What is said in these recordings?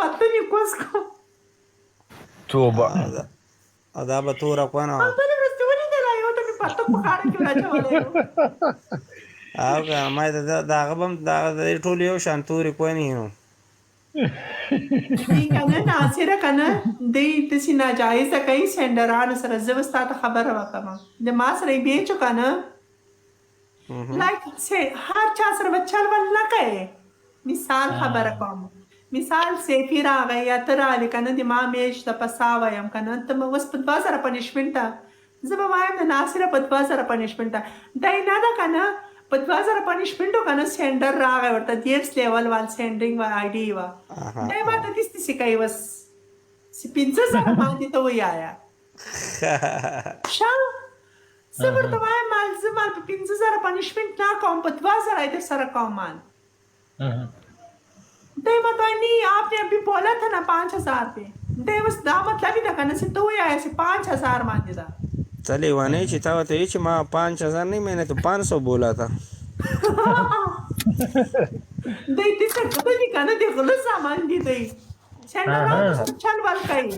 پته نه کوس کو توبه دا به توره کونه په بل ورځ ونی نه یو ته پته په کاړه کې راځولې او که ما د هغه به هم د ټول یو شان تورې کونې نو دی کنه ناصره کنه دی داسې ناجایزه کوي سینډرانو سره زه به ستا ته خبره وکړم د ما سره یې بیچو کنه لایک هر چا سره به چل ول نه کوي مثال خبره کوم مثال سیفي راغی یا ته رالې کنه د ما میش د پسا وایم کنه ته مې اوس په 2000 پنشمنټ زه به وایم د ناصره په 2000 پنشمنټ دی نه ده کنه په 2000 پنشمنټو کنه سینډر راغی ورته 10 لیول وال سینډینګ و آی ډي و دی ما ته دې څه کوي بس 15000 باندې ته ویایا شاو زه ورته وایم مال زه مال په 15000 پنشمنټ نه کوم په 2000 ایت سره کوم مان دی ما ته نه आपने अभी बोला था ना 5000 पे دی बस دا مطلب دا کنه چې ته ویایا چې 5000 باندې دا चले wane چې تا ته چې ما 5000 नहीं मैंने तो 500 बोला था دی دې څه کوي کنه دې غلط سامان دي دی څنګه چل ول کوي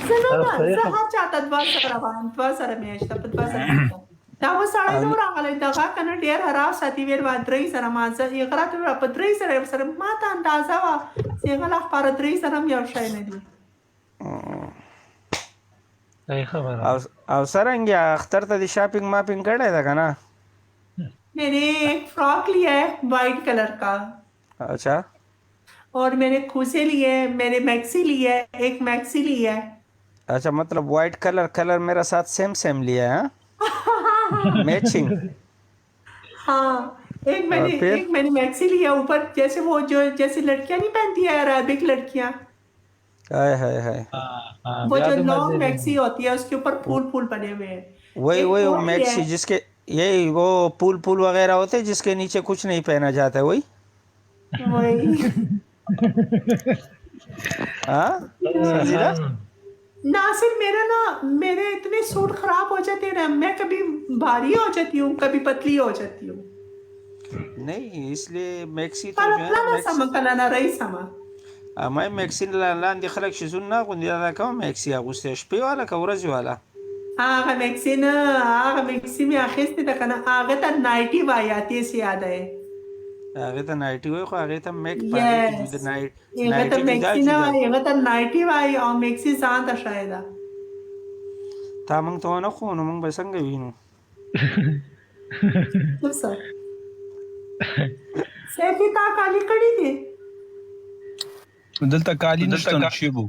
زه هر چاته 2000 باندې 2000 میاشته په 2000 دا وسړی نو راغلی دغه کنه ډیر حرام ساتي ویل و 300 ما زه یې غراته په 300 سره ما ته اندازه وا چې غلا پر 300 یو شای نه دي او سرنګ اختر ته د شاپینګ ماپینګ کړی دا کنه मैंने एक फ्रॉक लिया है वाइट कलर का अच्छा और मैंने खूसे लिए मैंने मैक्सी लिया है एक मैक्सी लिया है अच्छा मतलब वाइट कलर मेरा साथ सेम लिया है मैचिंग हाँ एक मैंने मैक्सी लिया ऊपर जैसे वो जो जैसे लड़कियां नहीं पहनती है अरेबिक लड़कियां हाय वो जो लॉन्ग मैक्सी होती है उसके ऊपर फूल बने हुए हैं वही मैक्सी जिसके यही वो पुल वगैरह होते हैं जिसके नीचे कुछ नहीं पहना जाता है वही हाँ नासिर मेरे इतने सूट खराब हो जाते हैं मैं कभी भारी हो जाती हूँ कभी पतली हो जाती हूँ नहीं इसलिए मैक्सी तो ما مکسین لاندې خلک شزون نه غوندي دا کوم مکسی اغوسته شپې والا که ورځ والا هغه مکسی مې اخیستې ده کنه هغه ته نایټي وایاتې سي یاد ہے هغه ته نایټي وای خو هغه ته میک باندې د نایټ هغه ته مکسی نه وای هغه ته نایټي وای او مکسی ځان ته شاید تا موږ ته نه خو نو موږ به څنګه وینو څه سیفی تا کالی کړی دي دلته کالی نشته شیبو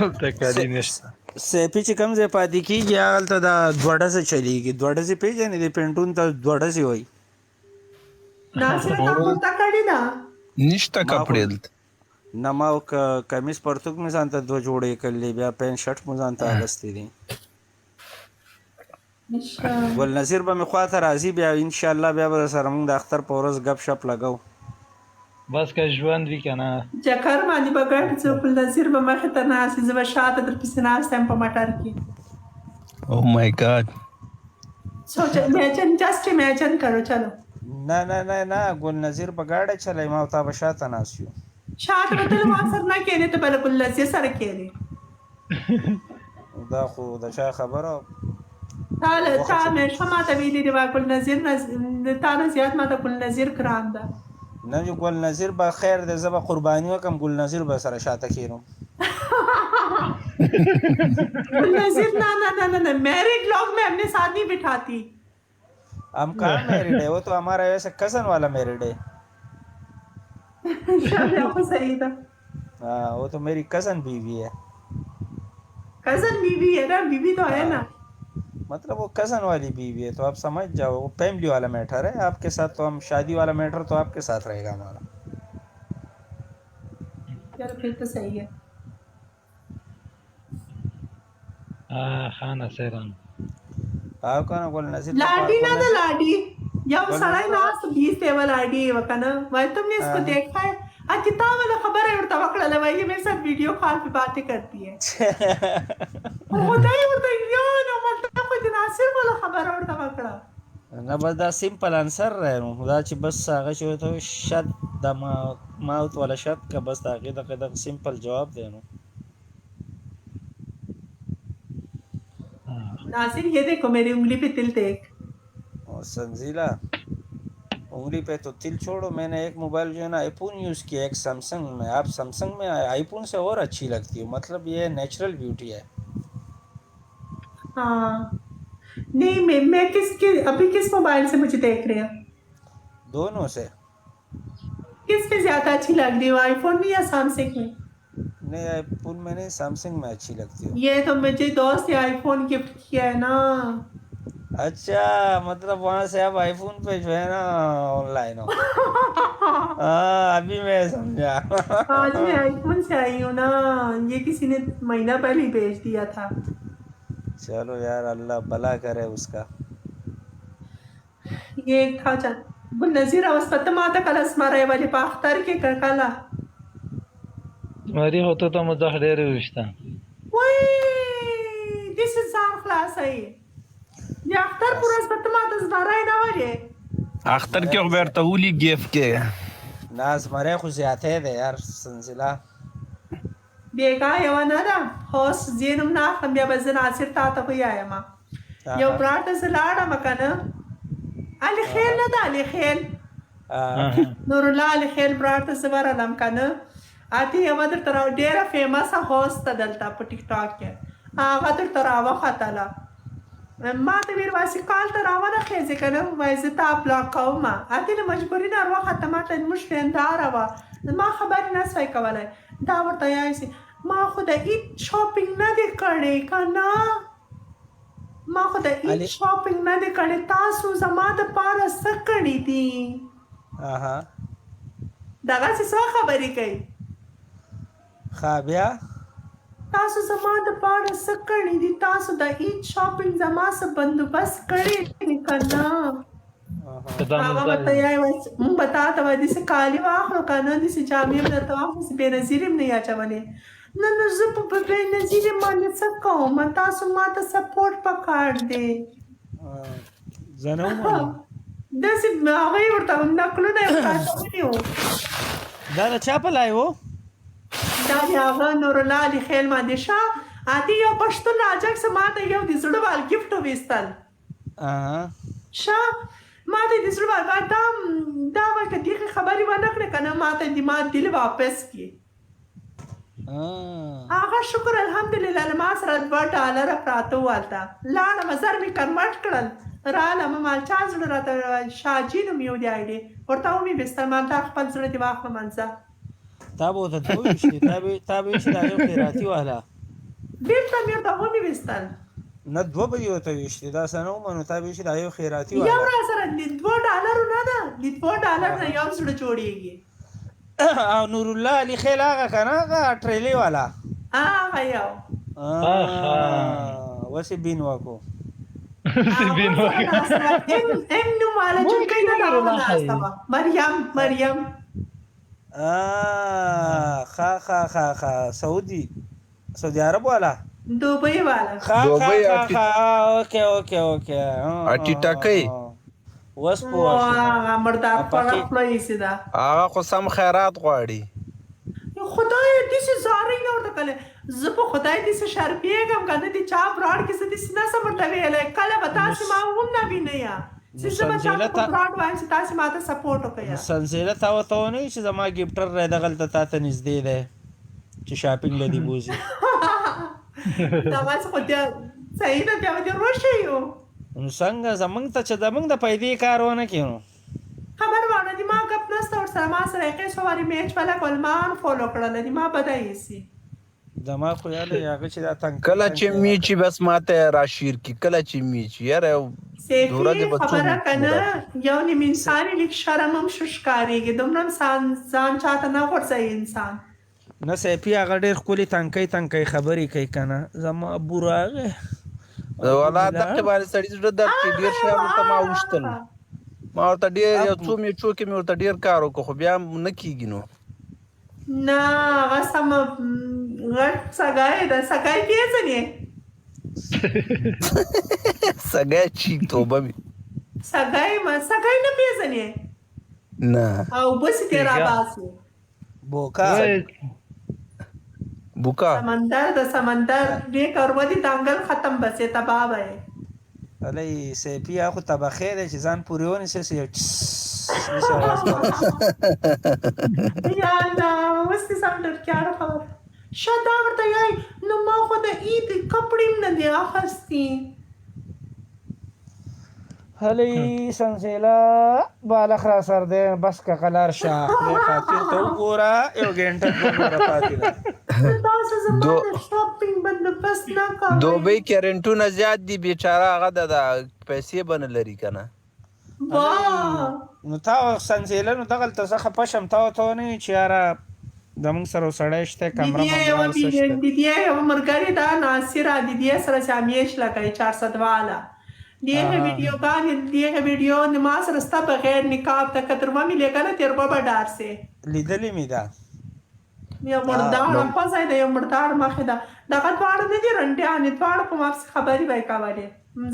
دلته کالی نشته سیفی چې کوم ځای پاتې کېږي هغلته دا دوړه څه چلیږي دوړه څه پېژنې د پینټون ته دوړه څه وایي ناصر تا کورته کړې ده نشته کپړې دلته نه ما کمیس پرتوګ مې ځان ته دوه جوړې کړلې بیا پینټ شرټ مې ځان ته اغوستی دي ګل نظیر به مې خواته راځي بیا انشاءالله بیا به سره موږ د اختر په ورځ ګپ شپ لګو بس که ژوند وي که نه چکر باندې به ګډ زه ګل نظیر به مخې ته ناست زه به شاته در پسې ناست یم په موټر کې او مای ګاډ سوچ جسٹ امیجن کرو چلو نه ګل نظیر په ګاډه چلی ما او تا به شاته ناست یو شاته به ته ما سره نه کېنې ته به له ګل نظیر سره کېنې دا خو د چا خبره تا همیشه ماته ویلي دي ګل نظیر تا نه زیات ماته ګل نظیر ګران ده نه جو ګل نظیر به خیر دی زه به قرباني وکړم ګل نظیر به سره شاته کېنم ګل نظیر نه میرڈ لوگ میں اپنے ساتھ نہیں بٹھاتی हम कहाँ मैरिड है वो तो हमारा वैसे कजन वाला मैरिड है सही था हाँ वो तो मेरी कजन बीवी है कजन बीवी है ना बीवी तो है ना मतलब वो कजन वाली बीवी है तो आप समझ जाओ वो फैमिली वाला मैटर है आपके साथ तो हम शादी वाला मैटर तो आपके साथ रहेगा हमारा चलो फिर तो सही है خانه سیران आप कौन बोल नजीर लाडी ना तो लाडी या वो सड़ाई ना तो 20 टेबल आईडी है वकना भाई तुमने इसको देखा है आज कितना वाला खबर है उड़ता वकड़ा ले भाई ये मेरे साथ वीडियो कॉल पे बातें करती है होता है यो ना मतलब कोई नासिर वाला खबर है उड़ता वकड़ा نه بس دا سیمپل انسر دی نو دا چې بس هغه چې ورته وایي شت د ماوت والا شت که بس د هغې دغه سیمپل جواب دی نو नासिर ये देखो मेरी उंगली पे तिल देख। और संजीला उंगली पे तो तिल छोड़ो, मैंने एक मोबाइल जो है ना आईफोन यूज़ किया, एक सैमसंग में। आप सैमसंग में आईफोन से और अच्छी लगती है, मतलब ये नेचुरल ब्यूटी है। हाँ नहीं मैं अभी किस मोबाइल से मुझे देख रहे हो? दोनों से। किस पे ज्यादा अच्छी लग रही हो, आईफोन में या सैमसंग में? नहीं आईफोन में नहीं, सैमसंग में अच्छी लगती है। ये तो मुझे दोस्त ने आईफोन गिफ्ट किया है ना। अच्छा मतलब वहां से आप आईफोन पे जो है ना ऑनलाइन हो। हाँ अभी मैं समझा। आज मैं आईफोन से आई हूँ ना, ये किसी ने महीना पहले ही भेज दिया था। चलो यार अल्लाह भला करे उसका। ये था नजीर अवस्था माता कलस मारा वाले पाख्तर के कला مری هوته ته مزه ډېر وشته. وای this is our class ای یا اختر پورس بتمات زبرای نه وره اختر کې خو بیرته ولي گیف کې ناز مری خو زیاته ده یار سنزله بیگا یو نه ده هوس زینم نه هم بیا بزن اثر تا ته ویایم یو برات زلاړه مکنه علي خیل نه ده علي خیل نور الله علي خیل برات زبر لم کنه اته یو در تر ډیره فیمس هوست دلته په ټیک ټاک کې هغه در تر واخته ما ته ویل واسي کال تر راونه خېځه کنه وایزه تا بلاک کوم اته له مجبوری نه واخته ما ته مشکندار وا ما خبر نه سوي کولای دا ورته یایسي ما خو د ایت شاپینګ نه دی کړی کنه ما خو د ایت شاپینګ نه دی کړی تاسو زما د پاره څه کړی دي اها دغه څه خبرې کوي خابیا تاسو زما د پاره څه کړی دي تاسو د ایت شاپینګ زما څه بندوبست کړی کنه هغه ورته یای مونږ بتا ته وایي چې کالي واخلو کنه داسې جامې درته واخلو چې بېنظیر هم نه اچولې نه زه په بېنظیر باندې څه کوم تاسو ما ته سپورټ پکار دی زه نه ومنم داسې هغوی ورته نقلونه یې ورته ونیو دا د چا په لای و دا د هغه نور الله علي خیل باندې شه ادي یو پښتون راجک څه ما ته یو د زړه وال ګفټ وویستل شه ما ته د زړه وال دا وایي که دغې خبرې ونه کړې که نه ما ته د ما دل واپس کړي هغه شکر الحمدلله له ما سره $2 پراته وو هلته لاړم زر مې کنورټ کړل رالم مالچا زړه راته شاجي نوم یو دی آیډې ورته ومې ویستل ما ته خپل زړه دې واخلم انځه تا به ورته ته وویشتې تا به ویشتې د هغې خیراتي والا بېرته مې ورته ومې ویستل نه دوه به دې ورته ویشتې دا څه نه ومنو تا به ویشتې د هغې خیراتي والا یو را سره د $2 نه ده د $2 نه یو زړه جوړېږي او نور الله علي خیل هغه که نه هغه ټریلي والا هغه یو وسې بین واکو ام نوم والا جونکۍ نه ده هغه ناسته وه مریم خا سعودي عرب والا دوبۍ والا اوکے اټی ټاکي وس په مردار په خپل یې دا هغه خو سم خیرات غواړي خدای دې سه زاري نه ورته کله زه په خدای دې سه شرمېږم کنه دې چا براډ کې څه دې نه سم ورته ویلې کله به تاسو ما هم نه وینئ سنزیله تا ورته ونوي چې زما ګفټر دی دغلته تا ته نږدې دی چې شاپینګ له دې بوځي دغسې خو صحیح ده بیا به دې روشی یو نو څنګه زمونږ ته چې زمونږ د پیدې کار ونه کړي نو خبر وانه دي ما ګپ نسته ورسره ما سره یې څو وارې میچ ولا کول ما انفولو کړله دي ما بده ایسي زما خو یاده هغه چې دا تنګ کله چې میچي بس ماته راشیر کی کله چې میچي یاره سیفی خبره کنه یو نیم انسانی لیک شرم هم ششکاریږي دومره ځان چاته نه غورځوي انسان نه سیفي هغه ډېر ښکلې تنکۍ خبرې کوي که نه زما ابو راغی والا دغې باندې سړي زړه درد کړي ډېر شیان ورته ما وشتل ما ورته ډېر یو څو میچو کې مې ورته ډېر کار وکړو خو بیا نه کېږي نو نه هغه سمه غټ سګای ده سګای پیژنې سګای چی توبه مې سګی نه پیژنې نه او بس دې راباسي بوکا بوکا سمندر د سمندر دې کروندې دانګل ختم بسې تباه به علی سیپی اخو طبخه ده چې ځان پورې ونیسي یو نشه आवाज کوي یا الله اوس دې سم ډرکاره خبره شاده ورته یای نو ما خو د عید کپړې نه دی اخستي هلی سنسیلا بالا خلاص سر ده بس کا قلار شاه له خاطر ته وګوره یو غنټه وګوره پاتې ده تاسو زما د شاپینګ بندوبست نه کوئ دوبۍ کې رنټونه زیات دي بیچاره هغه د پیسې بنه لري کنه نو تا سنسیلا نو دغلته څخه پشم تا ته نه چې یاره زموږ سره سړی شته کمره دیدی یو مرګري دا ناصره دیدی سره شامیش لګای 400 والا دیغه ویډیو نماز رستا بغیر نقاب تک ترما ملي کنه تیر بابا ډار سه لیدلې می دا یو مردار په ځای د یو مردار مخه دا دغه دواړه نه دي رنډه ان دواړه په مافس خبري وای کاواله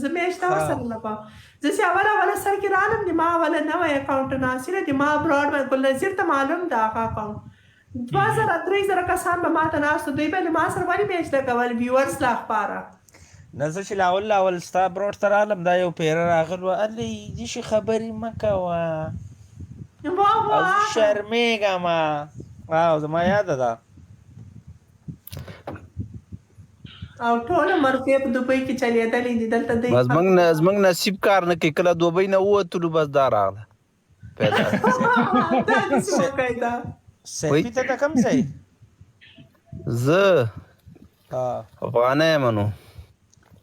زمېشته سره نه پا ځکه اوله سر کې رانم دي ما ولا نو اکاونټ ناصره دي ما براډ ګل نذیر ته معلوم دا اکاونټ 2000 کسان به ماته ناستو دوی به ما سره باندې میچ لګول ویورز لا خبره نزه چې لاول ستا بروډ تر عالم دا یو پیر راغلو علي دې شي خبرې مکوه بابا شرمېږه ما واو زما یاد ده او ټول مرګ په دوبۍ کې چلیدلې دي دلته دی بس موږ نصیب کار نه کوي کله دوبۍ نه ووتلو بس دا راغله پیدا دا څه قاعده سپی ته کم ځای زه افغان یم نو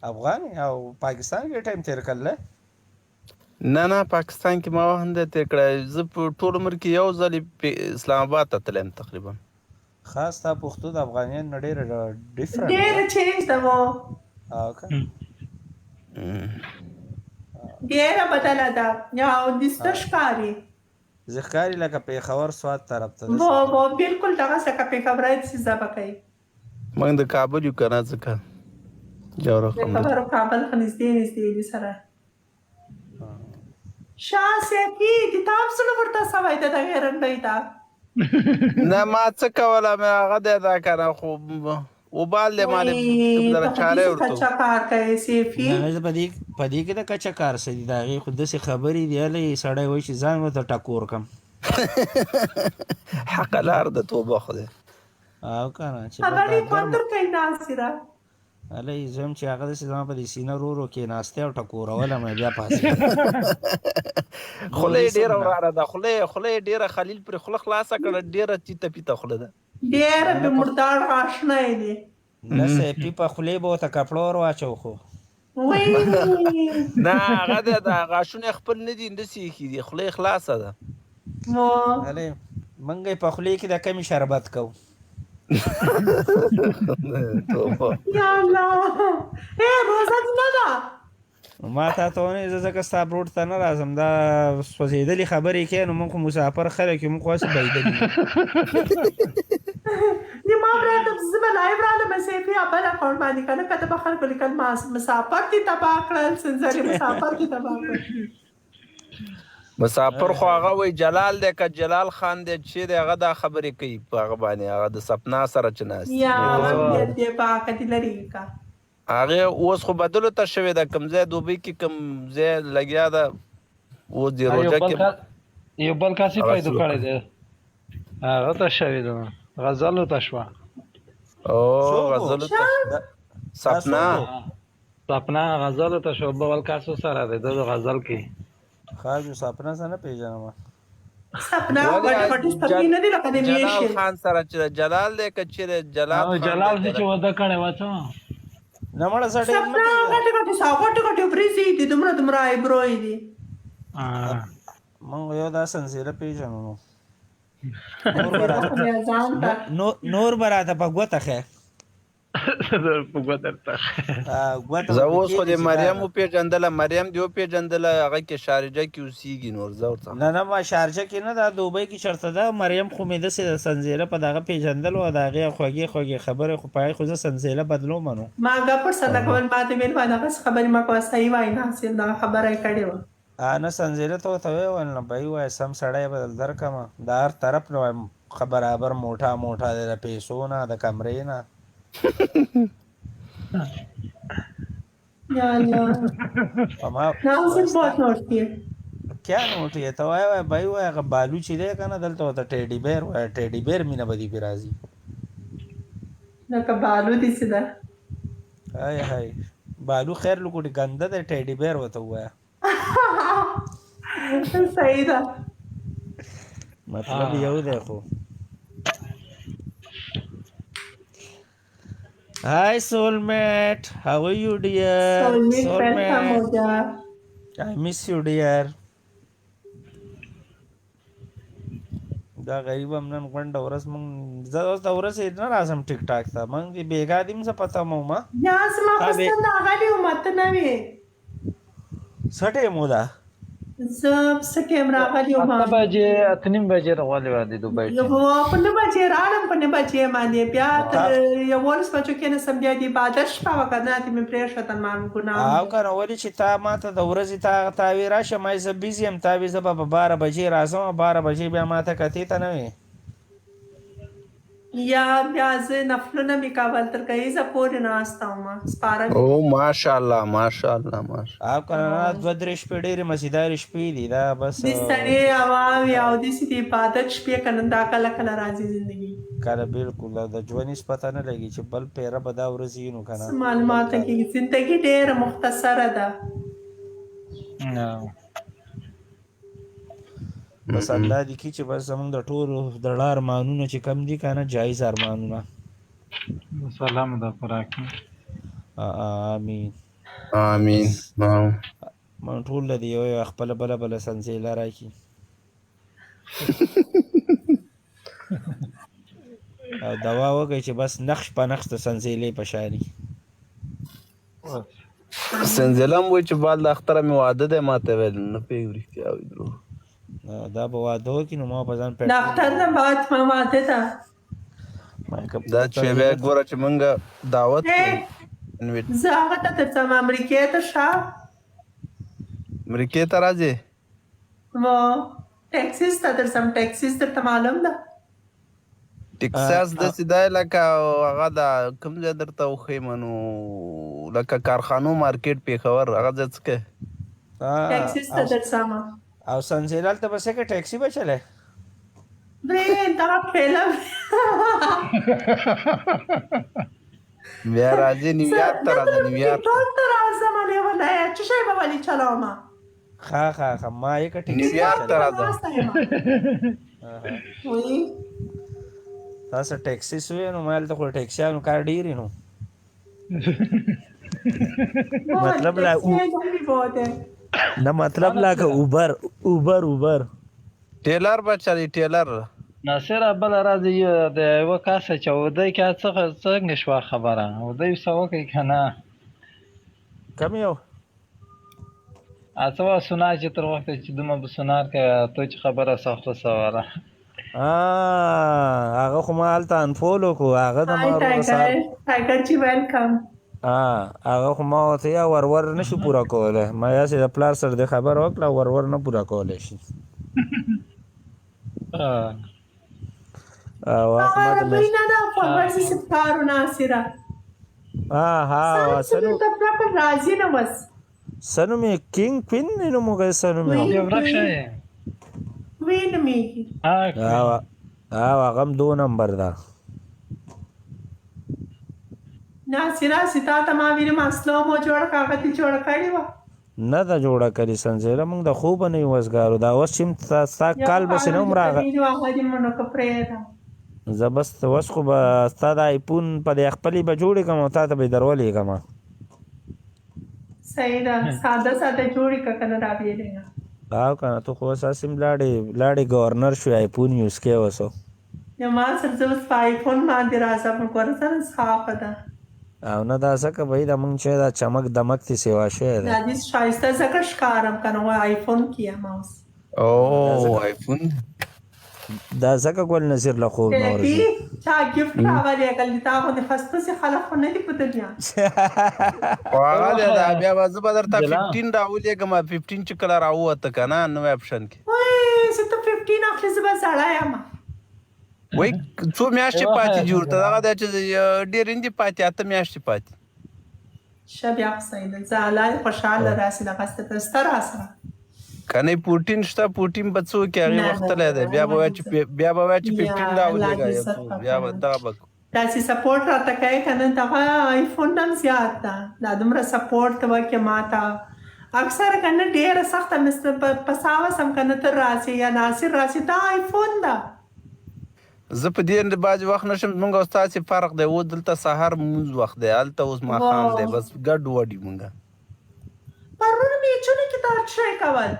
افغان او پاکستان کې ټایم تیر کړل نه پاکستان کې ما وهنده تیر کړی زه په ټول عمر کې یو ځل اسلام آباد ته تلم تقریبا خاص تا پښتو د افغانیان نه ډېر ډیفرنٹ ډېر چینج ده وو اوکې ډېر بدله ده یا د ستشکاري ځکاري لکه پیښور سواد طرف ته وو بالکل دغه څه په خبره دي زبا کوي موږ د کابل یو کنه ځکه جوړه خبرو کابل نږدې دي سره شاسه کی کتاب سره ورته سوای ته د غیرندای تا نه ما څه کوله مې هغه دا کنه خو وبال له مال در چاره ورته کچا کار کوي سیفي نه پدې کې د کچا کار سړي دا غي خود څه خبرې دی لې سړی وای چې ځان مو ته ټکور کم حق لار د توبه خو دې او کنه چې خبرې کوتر کوي ناصره علي زم چې هغه د سیمه په دې سینه ورو کې ناشته او ټکور ولا مې بیا پاسه خله ډیره وراره ده خله ډیره خلیل پر خله خلاصه کړه ډیره چیته پیته خله ده ډیره په مردار آشنا دي نه سه پیپا خله به ته کپلور واچو خو وای نه هغه د غاښونه خپل نه دي اندسي کی دي خله خلاصه ده مو علي منګي په خله کې د کمی شربت کو یا الله روزه نه ده ما ته نه ځکه ستا بروډ ته نه راځم دا سوځېدلې خبرې کې نو موږ مسافر خلک یو موږ واسه بایدلې دی ما برات زما لایو را له مسې په خپل اکاونټ باندې کنه کته په خلکو لیکل ما مسافر دي تبا کړل سنځري مسافر دي تبا کړل مسافر خو هغه وای جلال دې کا جلال خان دې چې هغه دا خبرې کوي په هغه باندې هغه د سپنا سره چناس یا دې پاک دې لري کا هغه اوس خو بدلو ته شوی دا کمزې دوبۍ کې کمزې لګیا دا و دې روزه کې یو بل کاسي پیدا کړی دی هغه ته شوی دی غزل ته شو او غزل ته سپنا غزل ته شو بل کاسو سره دی د غزل کې خاجو سپنا سره پیژنم سپنا پټ سپنا نه دی لکه د جلال میشه خان سره چې جلال دې کچره جلال چې ودا کړي واچو نه مړه سړی سپنا غټ پریزي دي دمره ایبروي دي مونږ یو دا سنسیره پیژنو نور براته په ګوته خه په ګوته زه اوس خو د مریم پیژندله مریم دی پیژندله هغه کې شارجه کې اوسېږي نور زه ورته نه ما شارجه کې نه دا دوبۍ کې چرته ده مریم خو مې د سنځیره په دغه پیژندل او دغه خوږی خبره خو پای خو زه سنځیره بدلو منو ما غا پر سره کول ما ته ویل باندې خبرې ما کو صحیح وای نه سین دا خبره کړې و نه سنځله ته ورته وویل نه به یې ووایه سم سړی به درل درکړمه د هر طرف نه وایم برابر موټا موټا دی د پیسو نه د کمرې نه یا الله په ما ناظر بہت نوٹتی ہے کیا نوټ یې ته وایه وایه به یې ووایه هغه بالو چې دی که نه دلته ورته ټیډي بیر وایه ټیډي بیر مینه به دې پې راځي لکه بالو دي سده هی هی بالو خیر لکوټي ګنده دی ټیډي بیر ورته ووایه صحیح ده مطلب یو دی خو Hi soulmate, how are you dear? سولمیٹ ویلکم ہو جا I miss you dear. دا غریب هم نن غونډه ورځ مونږ زه اوس د ورځې نه راځم ټیک ټاک ته مونږ دې بېګا دې م زه پته مو ما یا زما تا بې- پسند آغلی و مت نه وی څه ټیم و دا زه څه ټیم راغلی وم 8 بجې 8:30 بجې راغلی وه د دوبۍ ټیم په 9 بجې راغلم په 9 بجې باندې بیا تر 11 بجو کېناستم بیا د عبادت شپه وه که نه دې مې پرېښودل ما مې ګناه او که نه ولې چې تا ما ته د ورځې تا وې راشه ما زه بیزي یم تا وې زه به په 12 بجې راځم 12 بجې بیا ما ته کتې ته نه وې یا بیا زه نفلونه مې کول تر ګهیځه پورې ناسته وم سپاره مې او ماشاءالله ماشاءالله ماشاءالله او که نه 2-3 شپې ډېرې مزیدارې شپې دي دا بس د سړې هوا وي او داسې د عبادت شپې که نه دا کله کله راځي زندګي کله بالکل د ژوند هېڅ پته نه لګي چې بل پیره به دا ورځې وي نو که نه څه معلومات کېږي زندګي ډېره مختصره ده بس الله دې کړي چې بس زمونږ د ټولو زړه ارمانونه چې کم دي که نه جایز ارمانونه سلام ده خوراک آمین امين من ټول له دې یوه خپله بله سنځېله راکړي او دوا وکړئ چې بس نقش په نقش د سنځېلې په شاني سنځلم وای چې بعد د اختره مې واده دی ما ته ویل نه پوهېږي رښتیا وي دروغ دا به واده وکړي نو ما په ځان ډاکټر نه بعد ما واده ده دا چې بیا ګوره چې موږ دعوت انویټ زه هغه ته درځم امریکې ته شه امریکې ته راځې و ټکساس ته درځم ټکساس درته معلوم ده ټکساس داسې دی لکه هغه د کوم ځای درته وښیم نو لکه کارخانو مارکیټ پېښور هغه ځای څه کوې ټکساس ته درځم او سنځېله هلته به څه کوې ټیکسي به چلی برې دغه فلم بیا راځې نیویارک ته راځه نیویارک ټول ته راځم لیونی څه شی به ولې چلوم ښه ما یې که ټیکسي نیویارک ته راځه وایي تاسو ټیکسي سوې نو ما هلته خو ټیکسیانو کار ډېر نو مطلب لا نه مطلب لا که اوبر ټیلر به چلی ټیلر ناصر بل راځي د یوه کاسه چې ودی کې څنګه شوه خبره ودی څه وکړي که نه کم یو څه وه سونار چې تر وخته چې دومره به سونار کوې تو چې خبره سخته سواره هغه خو ما هلته انفولو کړو هغه د ما ټایګر جی ویلکم هغه خو ما ورته یا ورور نه شو پوره کولی ما یاسې د پلار سره د خبره وکړه ورور نه پوره کولی شي عربی نه ده فارسی ستارو ناصره راځي نه بس سنومې کینګ کوین نه نوموږی سنومې یو ورک شوی وی نومېږي هغه هم 2 نمبر ده ناصره ستا ته ما وینم اسلو مو جوړ کاغه دې جوړ کړی وه نه ده جوړه کړې سنځېله موږ د خوبه نه یو وزګارو دا اوس چې ستا کال بسې نه هم راغی زه بس اوس خو به ستا د آیفون په دې خپلې به جوړې کړم او تا ته به یې درولېږم صحیح ده ساده جوړې که که نه راویلېږه او که نه ته خو اوس هسې هم لاړې ګورنر شوې آیفون یوز کوې اوس نو ما سره زه اوس په آیفون باندې راځم ګوره سره صافه ده او نه دا ځکه به دا موږ چې دا چمک دمک تې سیوا شوی دی دا دې ښایسته ځکه ښکارم که نه و آیفون کې یم اوس او آیفون دا ځکه ګل نظیر له خوب نه ورځي سیفي چا ګفت راغلی کل تا غوندې خسته سي خلک خو نه دي په دنیا خو هغه دی دا بیا به زه به درته جلا. 15 راولېږم 15 چې کله راووته که نه نوی اپشن کې وای زه ته 15 اخلي زه به زړه یم وایي څو میاشتې پاتې دي ورته دغه دی چې ډېر نه دي پاتې 8 میاشتې پاتې ښه بیا خو صحیح ده زه الله دې خوشحاله راسي دغسې ته سته راسره که نه پوټین شته پوټین به څه وکړي هغې نه، وختلی دی نه، بیا به نه، وایي چې بیا به وایي چې یا 15 الله راولېږه دې یا عزت څو وکړي. بیا به دغه به داسې سپورټ راته کوې که نه دغه آیفون هم زیات ده دا دومره سپورټ ته وکړې ما ته اکثره که نه ډېره سخته په ساوس هم که نه ته راسې یا ناصر راسې دا آیفون ده زه په دې بعضې وخت نشم مونږ او ستاسې فرق دی اوس دلته سهار مونځ وخت دی هلته اوس ماښام دی بس ګډ وډ یو مونږ پرون میچونو کې دا شی کول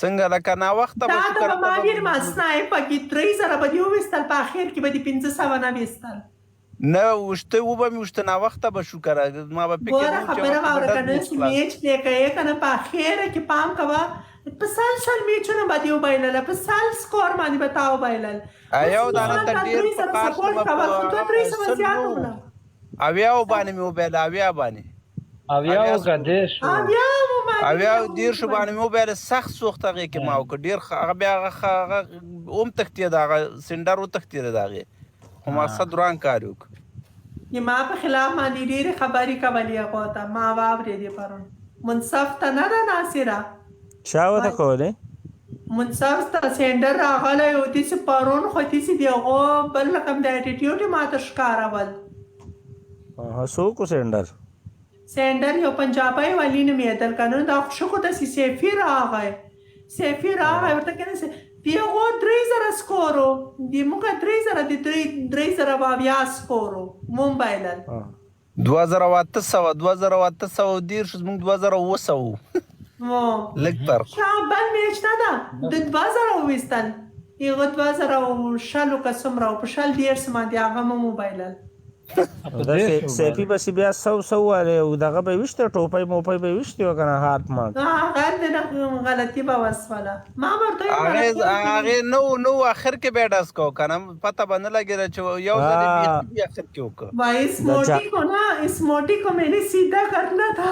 څنګه لکه ناوخته دا به شو د که نه ما ډېر ماسنای پکې 3000 به دې وویستل په اخر کې به دې 500 نه ویستل نه وشته وبه مې وشته ناوخته به شو که را ما به فکر ګوره خبره واوره که نه چې میچ پلی کوې که نه په اخره کې پام کوه په سل میچونه به دې وبایلله په سل سکور باندې به تا وبایلل یو دانه ته ډېر په کار شومه په اویاو باندې مې وبایله اویا باندې اویاو که دېرش اویاو دېرشو باندې مې وبایله سخت سوخت هغې کې ما وکړه ډېر هغه بیا هغه هم تښتېده هغه سینډر وتښتېده د هغې خو مقصد وران کار یې وکړه ما په خلاف باندې ډېرې خبرې کولې هغو ته ما واورېدې پرون منصف ته نه ده ناصره چا ورته کولې منصف ته سینډر راغلی و داسې پرون خو داسې د هغو بل رقم د اټیټیوډ یې ماته ښکارول څوک و سینډر سینډر یو پنجابی والی نومېدل که نه دا ښه خو داسې سیفي راغی ورته که نه د هغو 3000 سکور و د موږ 3000 د 3000 سکور و مو بایلل 2800 دېرش زموږ 2700 لږ فرق بل میچ نه ده د 2000 وویستل هغه 2000 که څومره و په 100 باندې هغه مو موبایلل سیپی بسې بیا 100 والې او دغه به یې ویشته ټوپۍ موپۍ به یې ویشتې وه که نه هارت مارک هغه د غلطي به وسوله ما ورته هغې نو اخر کې بیا ډس کو که نه پته به نه لګېده چې یو ځل یې بیخي اخر کې وکړه भाई स्मोटी को मैंने सीधा करना था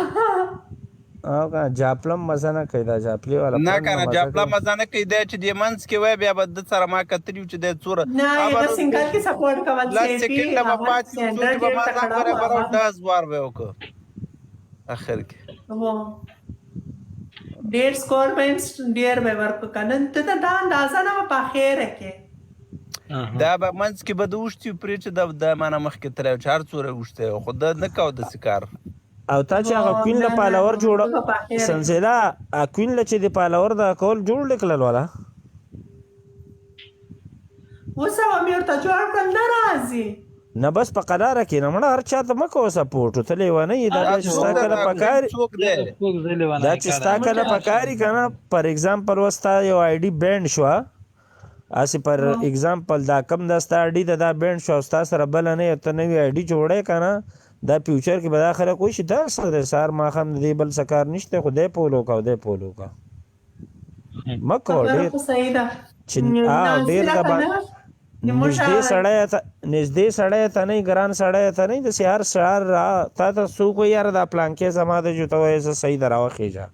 او که جاپلم مزه نه کوي دا جاپلي والا نه که نه جاپله مزه نه کوي دی چې دې منځ کې وای بیا به ده سره ما کتلي و چې دی څوره نه هغه سنګل کې سپورټ کول لس سیکنډه به پاتې و څو چې به ما ځان برابر او 10 بار به یې وکړه اخر کې ډېر سکور به ډېر به ورکړو که نه ته ته دا اندازه نه وه په اخره کې دا به منځ کې به د اوښتي پرې چې د مانه مخکې تللی چې هر څوره اوښتی خو ده نه کوه داسې کار او تا چې هغه کوین له پالور جوړه سنزله کوین له چې د پالور د کول جوړ لیکلل والا اوس هغه مې ورته جوړ کړل نه راځي نه بس په قراره کې نه مړه هر چا ته مه کوه سپورټ ته لیونی یې دا چې ستا کله پکاري دا چې ستا کله پکاري که نه پر اګزامپل اوس ستا یو آی ډي بینډ شوه هسې پر اګزامپل دا کم دا ستا آی ډي ته دا بینډ شوه او ستا سره بله نه یو ته نوي آی ډي جوړی که نه دا فیوچر کې به دا خلک وایي چې دا څه دی سهار ماښام د دې بل څه کار نشته خو دی پولو کا او دی پولو کا مه کوه ډېر چې ډېر د نږدې سړی ته نه ګران سړی ته نه داسې هر سهار تا ته څوک وایي یاره دا پلانکې زما دی چې ته وایې زه صحیح ده راوخېږه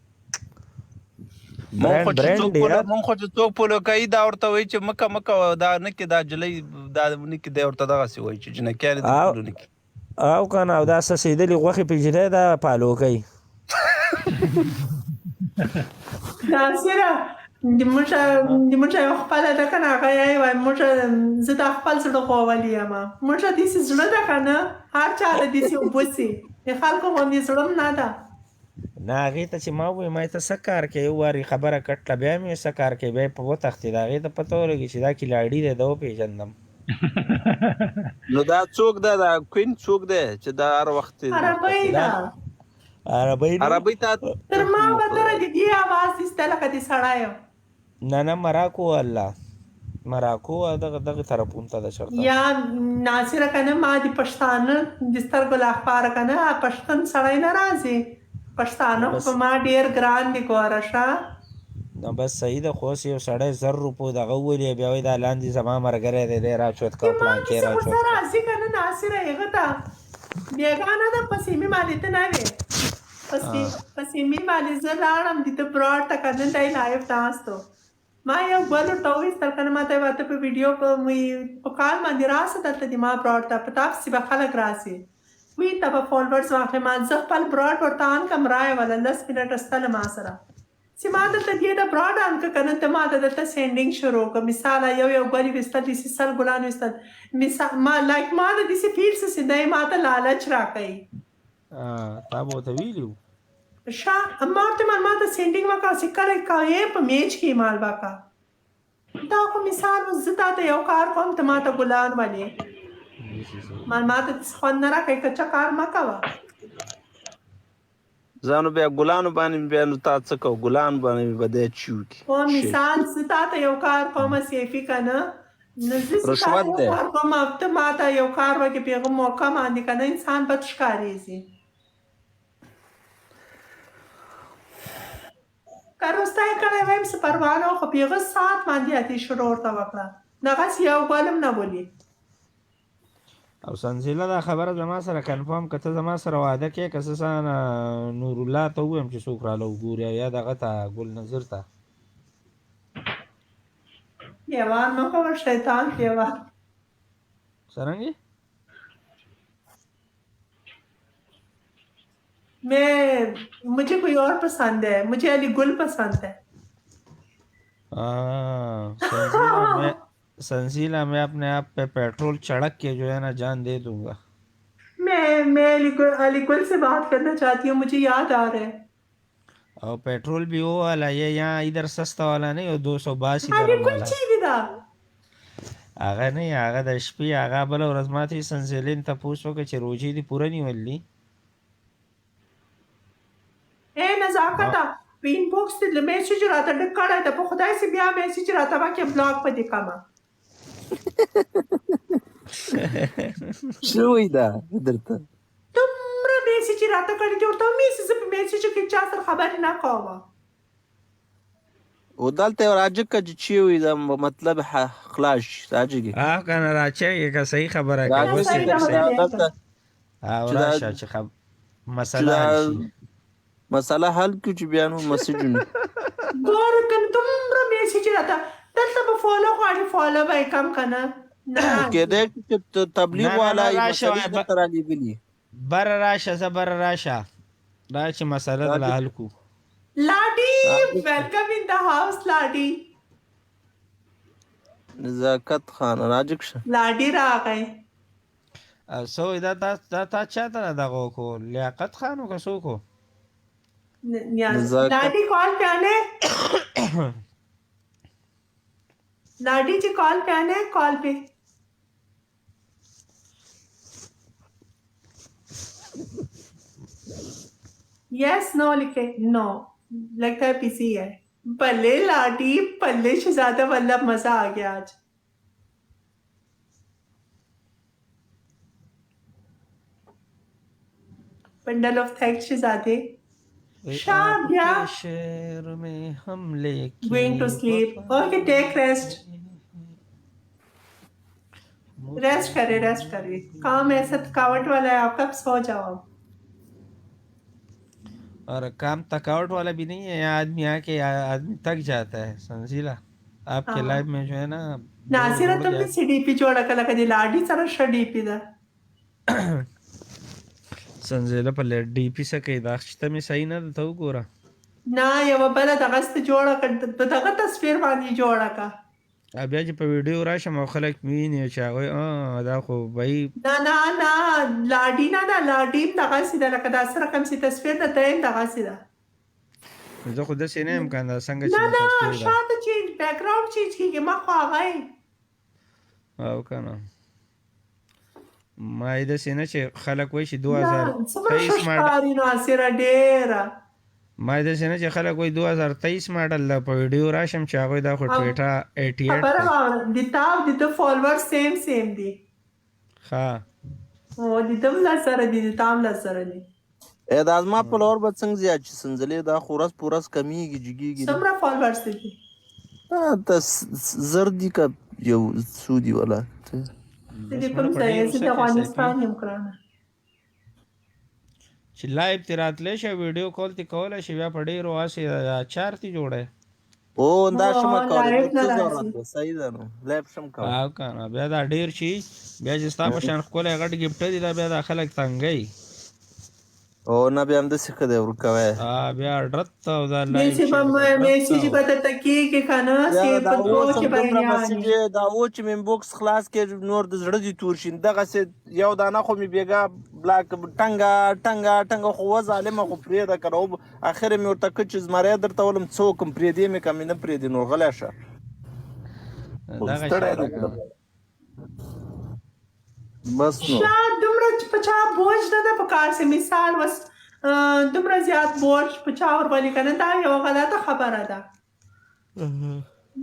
مونږ خو چې څوک پولو کوي دا ورته وایي چې مکه دا نه کې دا جلۍ دا نه کې دی ورته دغسې وایي چې جنکیانې د پولو نه کې او که نه او دا څڅېدلې غوښې پېژنی دا پالو کوي ناصره د موږ یو خپله ده که نه هغه یې وایي موږ زه دا خپل زړه غوولې یم موږ داسې زړه ده که نه هر چا له داسې اوبه سي د خلکو غوندې زړه هم نه ده نه هغې ته چې ما ووایي ما ته څه کار کوې ووارې خبره کټله بیا مې څه کار کوې بیا یې په وتښتېد هغې ته پته ولګي چې دا کلاړي دی ده وپېژندم نو دا څوک ده دا کوین څوک دی چې دا هر وخت عربۍ ده عربۍ ته تر ما بدره د دې اواز ایسته لکه د سړی نه مراکو الله مراکو دغه طرفون ته ده چېرته یا ناصره که نه ما د پښتانه د سترګو له اخباره که نه پښتون سړی نه راځي پښتانه په ما ډېر ګران دي ګوره ښه نو بس صحیح ده، خو اوس یو سړی 1000 روپو دغه وولي بیا وایي دا لاندې زما ملګری دی دی راچوت چې کو ما پلانکې داسې غوسه راچوت کو. راځي که نه ناصره هغه ته بیګانه ده په سیمې باندې ته نه وې په سیمې باندې زه لاړم د ده براډ ته که نه دی لایف ناست و ما یو ګل ورته وویستل که نه ما ته یې ورته په ویډیو په کال باندې راسه دلته د ما براډ ته په تا پسې به خلک راسي وی ته به فالوورز واخلې ما زه خپل براډ ورته آن کړم رایه واله 10 منټه ستله ما سره چې ما دلته دې ته براډ آن کړه که نه ته ما ته دلته سینډینګ شروع کړه مثاله یو ګل یې ویستل داسې 100 ګلان ویستل ما لایک ما د داسې فیل څه دی ما ته لالچ راکوي تا به ورته ویلي وو ما ورته ما ته سینډینګ وکړه چې کله کوې په میچ کې مال وکړه دا خو مثال اوس زه تا ته یو کار کوم ته ما ته ګلان ولې ما ته خوند نه راکوي کچه کار مه کوه ځانو بیا ګلانو باندې بیا نو تا څه کوو ګلان باندې به دی چي وکړي خو مثال زه تا ته یو کار کوم سیفي که نه رشوت دی کار کوم ته ما ته یو کار وکړې په هغه موقع باندې که نه انسان بد ښکارېږي که روستی کړی وایم څه پروا نه وه خو په هغه ساعت باندې اتې شروع ورته وکړه دغسې یو ګل هم نه بولي او سنزیله دا خبره زما سره کنفرم که ته زما سره واده کې که څه نور الله ته ووایم چې څوک راله وګوري یا دغه ته ګل نظر ته دیوان مه کوه شیطان دیوان څرنګې मुझे कोई और पसंद है मुझे अली गुल पसंद है संजीला मैं अपने आप पे पेट्रोल चढ़क के जो है ना जान दे दूंगा मैं अली गुल से बात करना चाहती हूँ मुझे याद आ रहा है और पेट्रोल भी वो वाला ये यहाँ इधर सस्ता वाला नहीं और 282 अली गुल चीज दा आगा नहीं आगा د شپې आगा بل ورځ ماته سنزلین ته پوښتنه وکړه چې روزي دي پوره نیولې اے نزاکتا په انبوکس ته میسج راته ډک کړی ته په خدای سي بیا میسج راته واکه بلاک پدې کما شوی دا درته تمره میسج راته کړی ته ورته میسج په میسج کې چا سره خبرې نه کومه او دلته راځي چې چی وي دا مطلب خلاص راځي کنه راځي که صحیح خبره کوي او راشه چې مسله حل کړو چې بیا نو مسیجونه ګور کن تمره میسج راته دلته په فالو غواړي فالو به کم کنه نه کېدای چې تبلیغ والا یې مسله تر لګلی بر راشه زبر راشه دا چې مسله د حل کو لاډي ویلکم ان د هاوس لاډي نزاکت خان راجکش لاډي راغی سو دا تا چاته دغه کو لیاقت خانو کا سو کو लाडी कॉल पे आने लाडी जी कॉल पे आने कॉल पे यस नो लिखे नो लगता है पीसी है पल्ले लाडी पल्ले शहजादा वल्लभ मजा आ गया आज बंडल ऑफ थैंक्स शहजादे शहर में हमले going to sleep okay take rest करिए काम ऐसा थकावट वाला है आप कब सो जाओ और काम थकावट वाला भी नहीं है आदमी आके आदमी थक जाता है संजीला आपके लाइफ में जो है ना नासिरा तुमने सीडीपी जोड़ा कला कदी लाडी सारा शडीपी दा संजीला په ډیپی سکه دا چې مې صحیح نه ته وګوره نه یو بل دغه ست جوړه کړ دغه تصویر باندې جوړه کا بیا چې په ویډیو راشم خلک مینه چې وای دا خو وای نه لاډی نه لاډی دغه سیده لکه دا سره کوم سي تصویر د تایم دغه سیده زه خو د سینې امکان دا څنګه چې نه شاته چې بیک گراوند چیز کیږي ما خو غای او کنه ما د سینې چې خلک وای شي 2023 ماډل ناصر ډیر ما د سینې چې خلک وای 2023 ماډل د په ویډیو راشم چې هغه دا خو ټویټر 88 خبره د د فالوور سیم دی ها او د دم لا سره دي تام لا سره دي دا زما فالوور به څنګه زیات شي سنځلې دا خو ورځ په ورځ کمیږي جګیږي څومره فالوورز دي؟ ته زر دي که یو څو دي ولا د دې کوم ځای یې؟ زه د افغانستان یم ګرانه. چې لایو تی راتلی شي ویډیو کال تی کولی شي بیا په ډېرو هسې چار تی جوړی او دا شمه کولی لایو نه څه راځي. ضرورت دی صحیح ده نو لایف شم کولی او که نه بیا دا ډېر شي بیا چې ستا په شان ښکلی غټ ګفټه دي دا بیا دا خلک تنګوي او نه بیا همداسې ښه دی ورکوی بیا ډرت او دا میسج به درته کېږي که نه چې په دوو کې به یې یانې. دا و چې مې بوکس خلاص کې نور د زړه دي تور شي دغسې یو دانه خو مې بېګا بلاک ټنګه خو ظالمه خو پرېږده که نه اخر مې ورته که چې زمری درته ولم څه وکړم پرېږدې مې که مې نه پرېږدې نو غلی شه ستړی دی بس نو شاید دومره چې په چا بوج نه ده په کار سي مثال وس دومره زیات بوج په چا ورباندې که نه دا یوه غلطه خبره ده.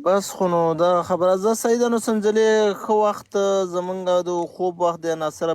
بس خو نو دا خبره زه صحیح ده نو سنځلې ښه وخت زمونږ د خوب وخت دی ناصره